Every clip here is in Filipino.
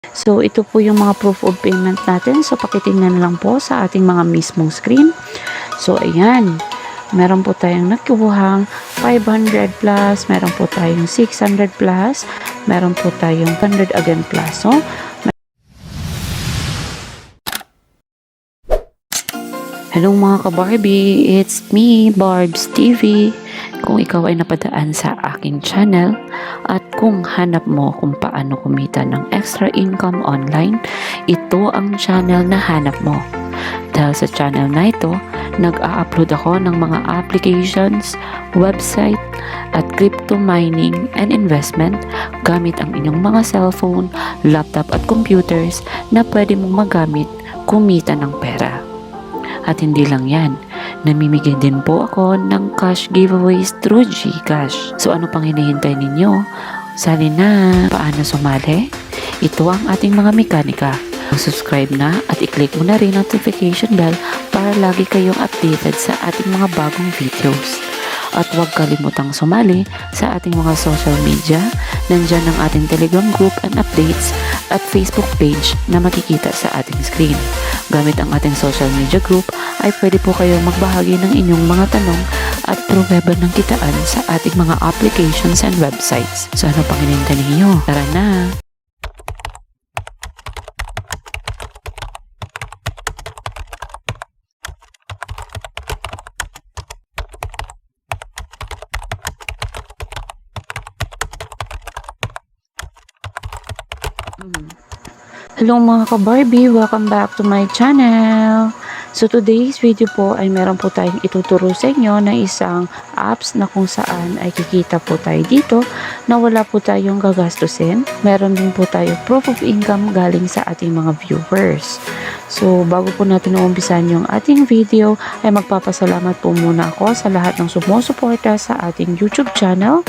So, ito po yung mga proof of payment natin. So, pakitingnan na lang po sa ating mga mismong screen. So, ayan. Meron po tayong nakuhang 500 plus. Meron po tayong 600 plus. Meron po tayong 100 again plus. So, hello mga ka-Barbie, it's me, Barbs TV. Kung ikaw ay napadaan sa aking channel at kung hanap mo kung paano kumita ng extra income online, ito ang channel na hanap mo. Dahil sa channel na ito, nag-a-upload ako ng mga applications, website, at crypto mining and investment gamit ang inyong mga cellphone, laptop at computers na pwede mong magamit kumita ng pera. At hindi lang yan, namimigay din po ako ng cash giveaways through GCash. So ano pang hinihintay ninyo? Sali na! Paano sumali? Ito ang ating mga mekanika. Subscribe na at i-click mo na rin notification bell para lagi kayong updated sa ating mga bagong videos. At huwag kalimutang sumali sa ating mga social media. Nandyan ang ating Telegram group and updates at Facebook page na makikita sa ating screen. Gamit ang ating social media group ay pwede po kayong magbahagi ng inyong mga tanong at pruweba ng kitaan sa ating mga applications and websites. So ano pang hinihintay ninyo? Tara na! Hello mga ka-Barbie, welcome back to my channel. So today's video po ay meron po tayong ituturo sa inyo na isang apps na kung saan ay kikita po tayo dito na wala po tayong gagastusin. Meron din po tayo proof of income galing sa ating mga viewers. So bago po natin umpisan yung ating video ay magpapasalamat po muna ako sa lahat ng sumusuporta sa ating YouTube channel.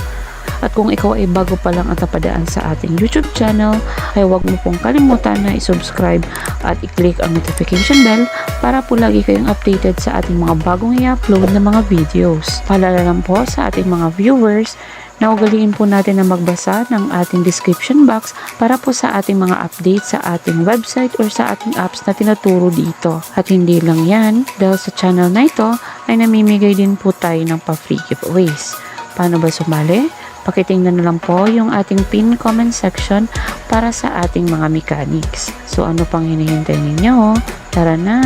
At kung ikaw ay bago pa lang at napadaan sa ating YouTube channel, ay huwag mo pong kalimutan na i-subscribe at i-click ang notification bell para po lagi kayong updated sa ating mga bagong i-upload na mga videos. Paalala lang po sa ating mga viewers na ugaliin po natin na magbasa ng ating description box para po sa ating mga updates sa ating website or sa ating apps na tinuturo dito. At hindi lang yan, dahil sa channel na ito ay namimigay din po tayo ng pa-free giveaways. Paano ba sumali? Pakitingnan na lang po yung ating pin comment section para sa ating mga mechanics. So ano pang hinihintay ninyo? Tara na!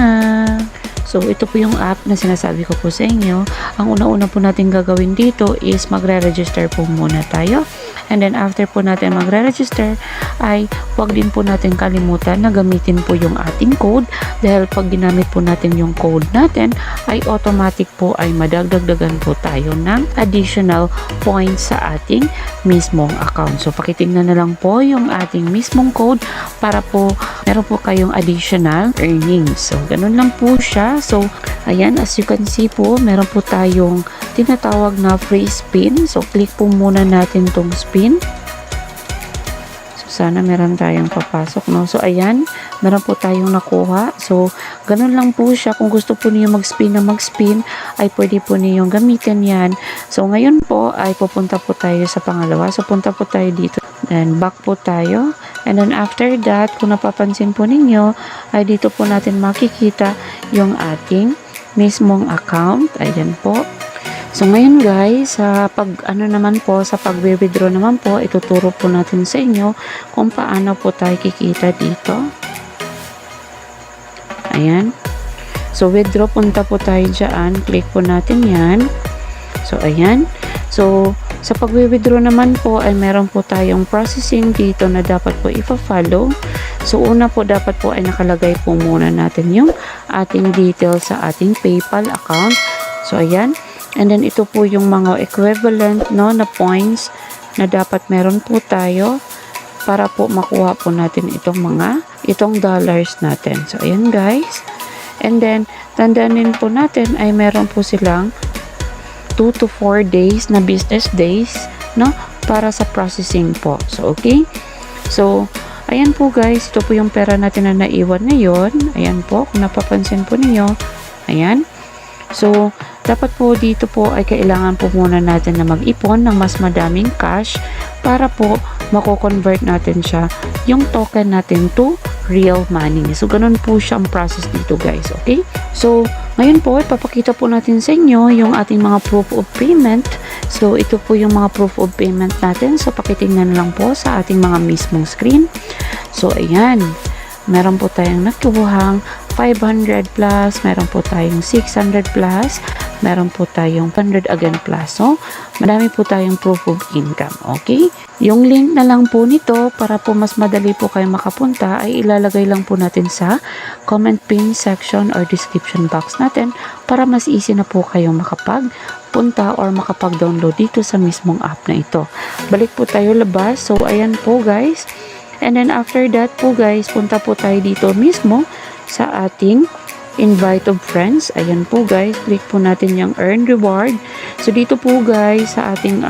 So ito po yung app na sinasabi ko po sa inyo. Ang una-una po natin gagawin dito is magre-register po muna tayo. And then after po natin magre-register ay huwag din po natin kalimutan na gamitin po yung ating code dahil pag ginamit po natin yung code natin ay automatic po ay madagdagdagan po tayo ng additional points sa ating mismong account. So pakitingnan na lang po yung ating mismong code para po meron po kayong additional earnings. So ganun lang po siya. So ayan, as you can see po, meron po tayong tinatawag na free spin. So click po muna natin tong spin. So sana meron tayong papasok, no? So ayan, meron po tayong nakuha. So ganun lang po siya. Kung gusto po niyo mag-spin na mag-spin, ay pwede po niyo gamitin yan. So ngayon po ay pupunta po tayo sa pangalawa. So punta po tayo dito. Then back po tayo. And then after that, kung napapansin po ninyo, ay dito po natin makikita yung ating mismong account. Ayan po. So ngayon guys, sa pag-withdraw naman po, ituturo po natin sa inyo kung paano po tayo kikita dito. Ayan. So withdraw, punta po tayo dyan. Click po natin yan. So ayan. So sa pag-withdraw naman po ay meron po tayong processing dito na dapat po ipa-follow. So una po dapat po ay nakalagay po muna natin yung ating details sa ating PayPal account. So ayan. And then ito po yung mga equivalent no na points na dapat meron po tayo para po makuha po natin itong dollars natin. So ayan guys. And then tandaanin po natin ay meron po silang 2 to 4 days na business days no para sa processing po. So okay. So ayan po guys, ito po yung pera natin na naiwan ngayon. Ayan po, kung napapansin po ninyo. Ayan. So dapat po dito po ay kailangan po muna natin na mag-ipon ng mas madaming cash para po mako-convert natin siya yung token natin to real money. So, ganun po siya ang process dito guys. Okay? So, ngayon po, ipapakita po natin sa inyo yung ating mga proof of payment. So, ito po yung mga proof of payment natin. So, pakitingnan lang po sa ating mga mismong screen. So, ayan. Meron po tayong nakuhang 500 plus, meron po tayong 600 plus, meron po tayong 100 again plus. So, madami po tayong proof of income. Okay? Yung link na lang po nito para po mas madali po kayo makapunta ay ilalagay lang po natin sa comment pin section or description box natin para mas easy na po kayo makapagpunta or makapag-download dito sa mismong app na ito. Balik po tayo labas. So, ayan po guys. And then after that po guys, punta po tayo dito mismo sa ating invite of friends. Ayan po guys, click po natin yung earn reward. So dito po guys, sa ating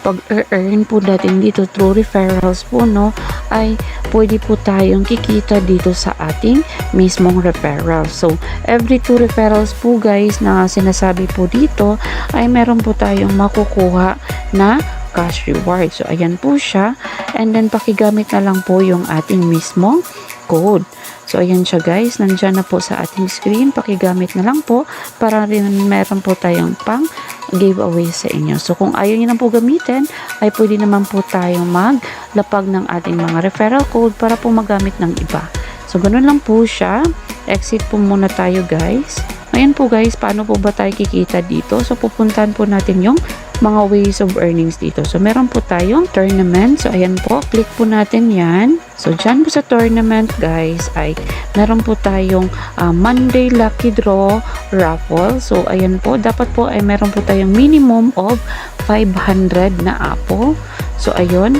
pag-earn po natin dito through referrals po, no, ay pwede po tayong kikita dito sa ating mismong referrals. So every 2 referrals po guys na sinasabi po dito ay meron po tayong makukuha na cash reward. So ayan po siya, and then pakigamit na lang po yung ating mismong code. So, ayan siya guys. Nandyan na po sa ating screen. Pakigamit na lang po para rin meron po tayong pang giveaway sa inyo. So, kung ayaw nyo na po gamitin, ay pwede naman po tayong maglapag ng ating mga referral code para po magamit ng iba. So, ganun lang po siya. Exit po muna tayo guys. Ngayon po guys, paano po ba tayo kikita dito? So, pupuntahan po natin yung mga ways of earnings dito. So, meron po tayong tournament. So, ayan po. Click po natin yan. So, dyan po sa tournament, guys, ay meron po tayong Monday Lucky Draw Raffle. So, ayan po. Dapat po ay meron po tayong minimum of 500 na apple. So, ayun.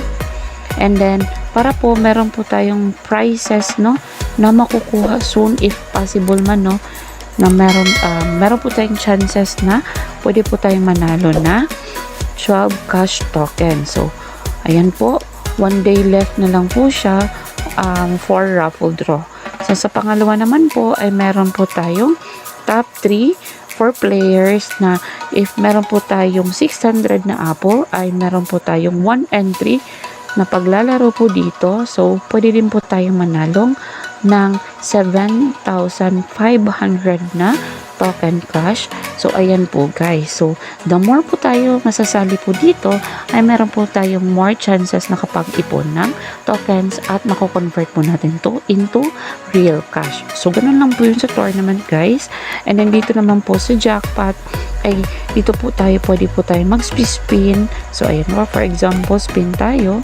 And then, para po meron po tayong prizes, no, na makukuha soon if possible man, no, na meron po tayong chances na pwede po tayong manalo na 12 cash token. So, ayan po, 1 day left na lang po siya for raffle draw. So, sa pangalawa naman po ay meron po tayong top 3 for players na if meron po tayong 600 na apple ay meron po tayong 1 entry na paglalaro po dito. So, pwede din po tayong manalong ng 7,500 na token cash. So, ayan po guys. So, the more po tayo masasali po dito, ay meron po tayong more chances na kapag-ipon ng tokens at mako-convert po natin to into real cash. So, ganun lang po yun sa tournament guys. And then, dito naman po sa jackpot, ay dito po tayo, pwede po tayo mag-spin. So, ayan po. For example, spin tayo.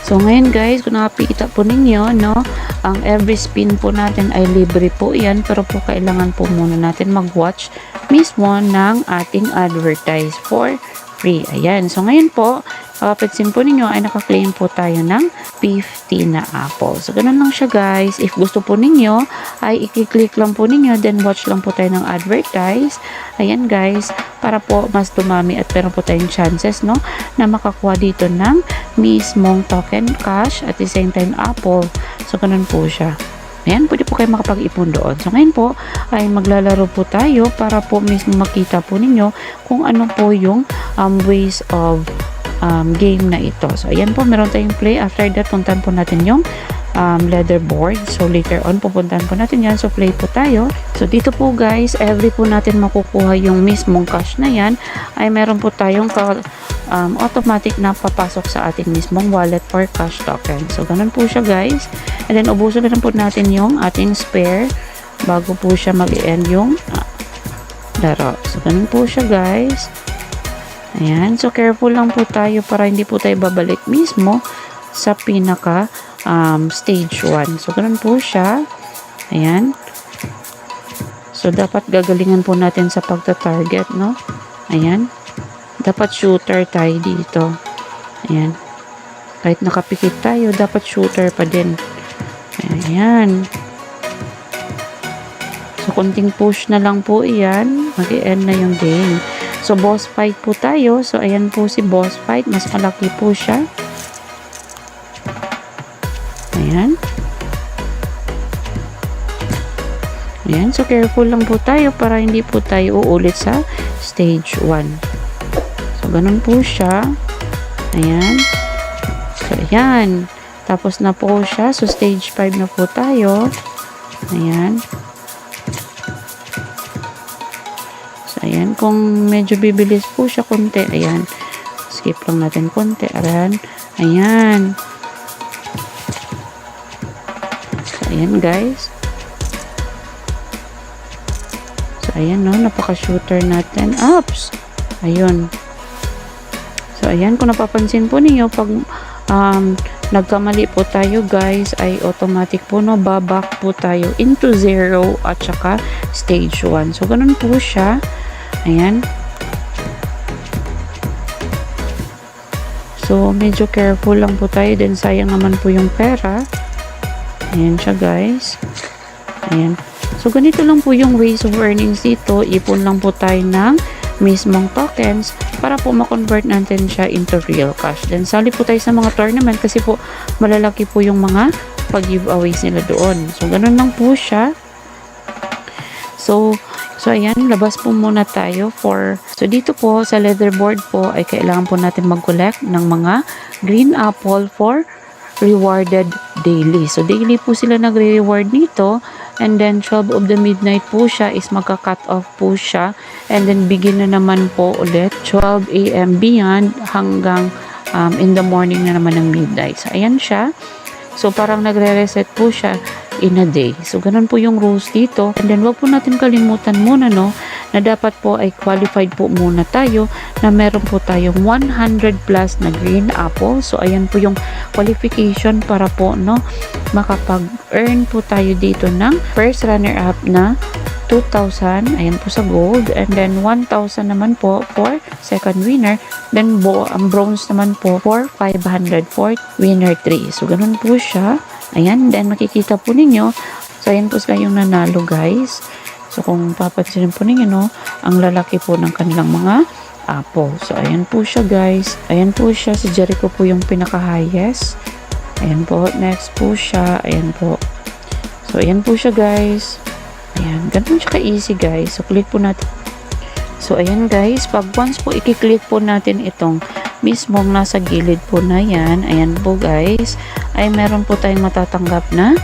So, ngayon guys, kung nakapikita po ninyo, no, ang every spin po natin ay libre po yan, pero po kailangan po muna natin mag-watch mismo ng ating advertise for free. Ayan. So, ngayon po, kapitsin po ninyo ay nakaklaim po tayo ng 50 na apple. So, ganun lang siya guys. If gusto po ninyo, ay i-click lang po ninyo, then watch lang po tayo ng advertise. Ayan guys, para po mas dumami at meron po tayong chances, no, na makakuha dito ng mismong token cash at the same time apple. So, ganun po siya. Ayan, pwede po kayo makapag-ipon doon. So, ngayon po, ay maglalaro po tayo para po mismo makita po ninyo kung ano po yung ways of game na ito. So, ayan po, meron tayong play. After that, puntahan po natin yung leaderboard. So, later on, pupuntahan po natin yan. So, play po tayo. So, dito po guys, every po natin makukuha yung mismong cash na yan, ay meron po tayong automatic na papasok sa ating mismong wallet for cash token. So, ganun po siya guys. And then, ubusin na po natin yung ating spare bago po siya mag-end yung laro. So, ganun po siya guys. Ayan. So, careful lang po tayo para hindi po tayo babalik mismo sa pinaka stage 1. So, ganun po siya. Ayan. So, dapat gagalingan po natin sa pagta-target, no? Ayan. Dapat shooter tayo dito. Ayan. Kahit nakapikit tayo, dapat shooter pa din. Ayan. So, konting push na lang po iyan. Mag-i-end na yung game. So, boss fight po tayo. So, ayan po si boss fight. Mas malaki po siya. Ayan. Ayan. So, careful lang po tayo para hindi po tayo uulit sa stage 1. So, ganun po siya. Ayan. So, ayan. Tapos na po siya. So, stage 5 na po tayo. Ayan. So, ayan. Kung medyo bibilis po siya konti, ayan. Skip lang natin konti. Ayan. Ayan. So, ayan guys. So, ayan no. Napaka-shooter natin. Ups! Ayun. So, ayan. Kung napapansin po ninyo, pag nagkamali po tayo guys, ay automatic po no, babak po tayo into 0 at saka stage 1. So, ganun po siya. Ayan. So, medyo careful lang po tayo din. Sayang naman po yung pera. Ayan siya guys. Ayan. So, ganito lang po yung ways of earnings dito. Ipon lang po tayo ng mismong tokens para po ma-convert natin siya into real cash. Then, sali po tayo sa mga tournament kasi po malalaki po yung mga pag-giveaways nila doon. So, ganun lang po siya. So, ayan, labas po muna tayo so, dito po sa leaderboard po ay kailangan po natin mag-collect ng mga green apple for rewarded daily. So, daily po sila nagre-reward nito. And then, 12 of the midnight po siya is magka-cut off po siya. And then, begin na naman po ulit 12 a.m. beyond hanggang in the morning na naman ng midnight. So, ayan siya. So, parang nagre-reset po siya in a day. So, ganun po yung rules dito. And then, wag po natin kalimutan muna, no, na dapat po ay qualified po muna tayo na meron po tayong 100 plus na green apple. So, ayan po yung qualification para po, no, makapag-earn po tayo dito ng first runner-up na 2,000, ayan po sa gold, and then 1,000 naman po for second winner, then ang bronze naman po for 500 for winner 3. So, ganun po siya. Ayan, then makikita po ninyo, so ayan po sila yung nanalo guys. So, kung papansin po ninyo, no, ang lalaki po ng kanilang mga apple. So, ayan po siya guys. Ayan po siya, si Jericho po yung pinaka-highest. Ayan po, next po siya. Ayan po. So, ayan po siya guys. Ayan, ganun siya ka-easy guys. So, click po natin. So, ayan guys, pag once po i-click po natin itong mismong nasa gilid po na yan, ayan po guys, ay meron po tayong matatanggap na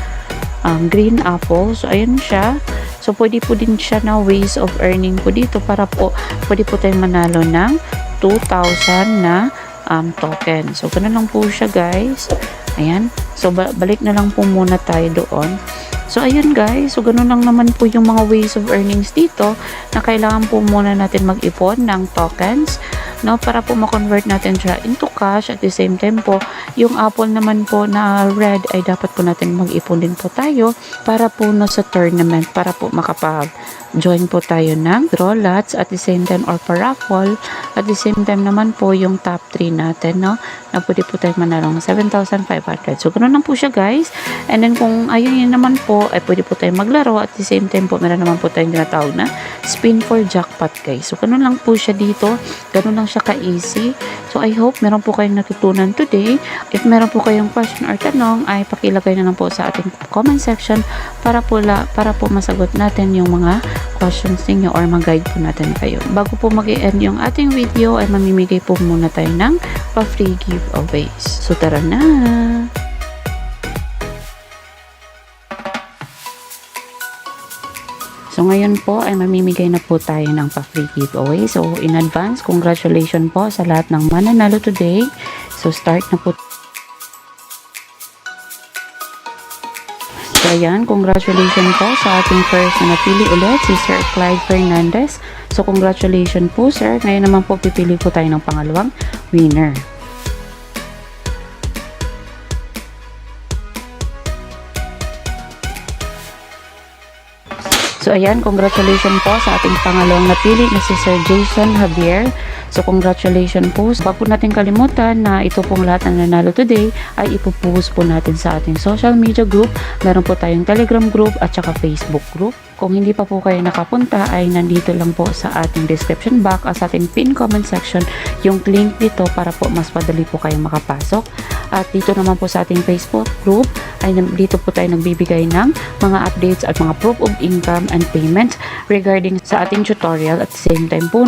green apple. So, ayan siya. So, pwede po din siya na ways of earning po dito para po, pwede po tayong manalo ng 2,000 na token. So, ganun lang po siya guys. Ayan. So, balik na lang po muna tayo doon. So, ayun guys. So, ganun lang naman po yung mga ways of earnings dito na kailangan po muna natin mag-ipon ng tokens, no, para po ma-convert natin siya into cash. At the same time po, yung apple naman po na red ay dapat po natin mag-ipon din po tayo para po no, sa tournament, para po makapag-join po tayo ng draw lots at the same time or paraffle. At the same time naman po yung top 3 natin, no, na pwede po tayo manalo ng 7,500. So, ganun lang po siya guys. And then kung ayun yun naman po, ay pwede po tayo maglaro. At the same time po, meron naman po tayong tinatawag na spin for jackpot guys. So, ganun lang po siya dito. Ganun lang siya ka-easy. So, I hope meron po kayong natutunan today. If meron po kayong question or tanong, ay pakilagay na lang po sa ating comment section para po masagot natin yung mga questions ninyo or mag-guide po natin kayo. Bago po mag-end yung ating video, ay mamimigay po muna tayo ng pa-free giveaways. So, tara na! So, ngayon po ay mamimigay na po tayo ng pa-free giveaway. So, in advance, congratulations po sa lahat ng mananalo today. So, start na po. So, ayan, congratulations po sa ating first na napili ulit, si Sir Clyde Fernandez. So, congratulations po, sir. Ngayon naman po, pipili po tayo ng pangalawang winner. So, ayan, congratulations po sa ating pangalawang napili na si Sir Jason Javier. So, congratulations po. Huwag po natin kalimutan na ito pong lahat ng nanalo today ay ipupost po natin sa ating social media group. Meron po tayong Telegram group at saka Facebook group. Kung hindi pa po kayo nakapunta ay nandito lang po sa ating description box at sa ating pin comment section yung link dito para po mas madali po kayo makapasok. At dito naman po sa ating Facebook group ay dito po tayo nagbibigay ng mga updates at mga proof of income and payments regarding sa ating tutorial. At the same time po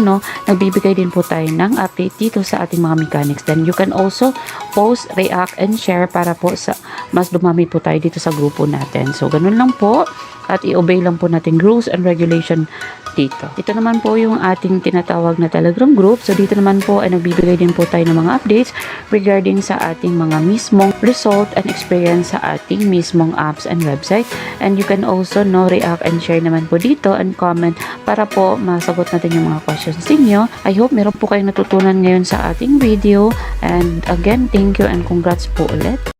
nagbibigay din po tayo ng update dito sa ating mga mechanics. Then you can also post, react, and share para po sa mas dumami po tayo dito sa grupo natin. So ganun lang po at i-obey lang po natin rules and regulation dito. Ito naman po yung ating tinatawag na Telegram group. So dito naman po ay nagbibigay din po tayo ng mga updates regarding sa ating mga mismong result and experience sa ating mismong apps and website. And you can also react and share naman po dito and comment para po masagot natin yung mga questions ninyo. I hope meron po kayong natutunan ngayon sa ating video. And again, thank you and congrats po ulit.